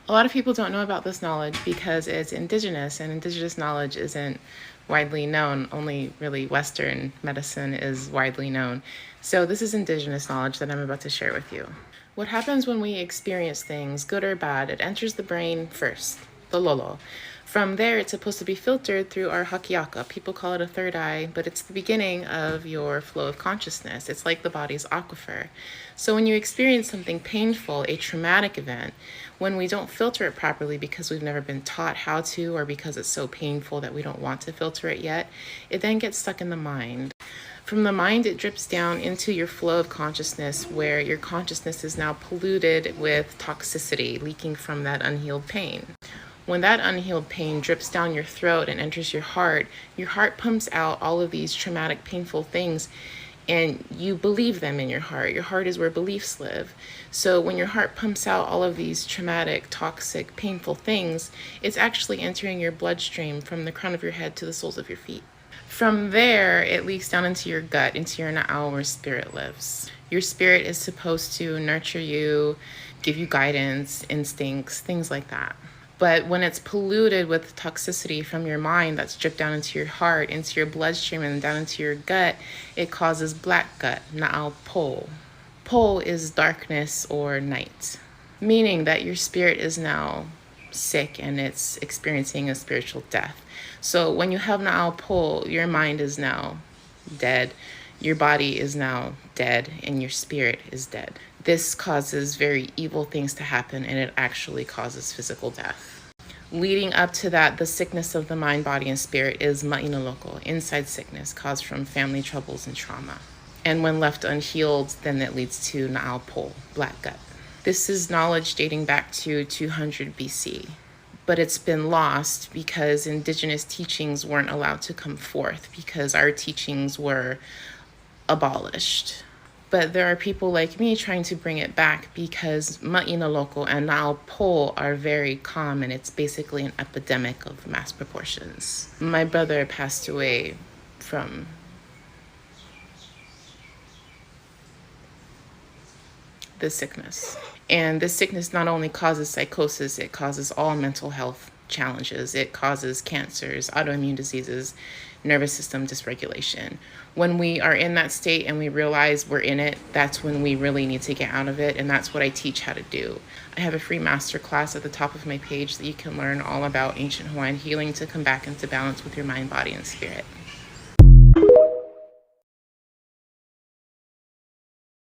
A lot of people don't know about this knowledge because it's indigenous, and indigenous knowledge isn't widely known. Only really Western medicine is widely known. So this is indigenous knowledge that I'm about to share with you. What happens when we experience things, good or bad, it enters the brain first, the lolo. From there, it's supposed to be filtered through our hakiaka. People call it a third eye, but it's the beginning of your flow of consciousness. It's like the body's aquifer. So when you experience something painful, a traumatic event, when we don't filter it properly because we've never been taught how to, or because it's so painful that we don't want to filter it yet, it then gets stuck in the mind. From the mind, it drips down into your flow of consciousness, where your consciousness is now polluted with toxicity leaking from that unhealed pain. When that unhealed pain drips down your throat and enters your heart pumps out all of these traumatic, painful things, and you believe them in your heart. Your heart is where beliefs live. So when your heart pumps out all of these traumatic, toxic, painful things, it's actually entering your bloodstream from the crown of your head to the soles of your feet. From there, it leaks down into your gut, into your na'au, where spirit lives. Your spirit is supposed to nurture you, give you guidance, instincts, things like that. But when it's polluted with toxicity from your mind that's dripped down into your heart, into your bloodstream, and down into your gut, it causes black gut, na'au po. Po is darkness or night, meaning that your spirit is now sick and it's experiencing a spiritual death. So when you have na'au po, your mind is now dead, your body is now dead, and your spirit is dead. This causes very evil things to happen, and it actually causes physical death. Leading up to that, the sickness of the mind, body, and spirit is ma'ina loko, inside sickness caused from family troubles and trauma. And when left unhealed, then that leads to na'au po, black gut. This is knowledge dating back to 200 BC, but it's been lost because indigenous teachings weren't allowed to come forth because our teachings were abolished. But there are people like me trying to bring it back because ma'ina loko and na'au po are very common. It's basically an epidemic of mass proportions. My brother passed away from this sickness. And this sickness not only causes psychosis, it causes all mental health challenges. It causes cancers, autoimmune diseases, nervous system dysregulation. When we are in that state and we realize we're in it, that's when we really need to get out of it. And that's what I teach how to do. I have a free masterclass at the top of my page that you can learn all about ancient Hawaiian healing to come back into balance with your mind, body, and spirit.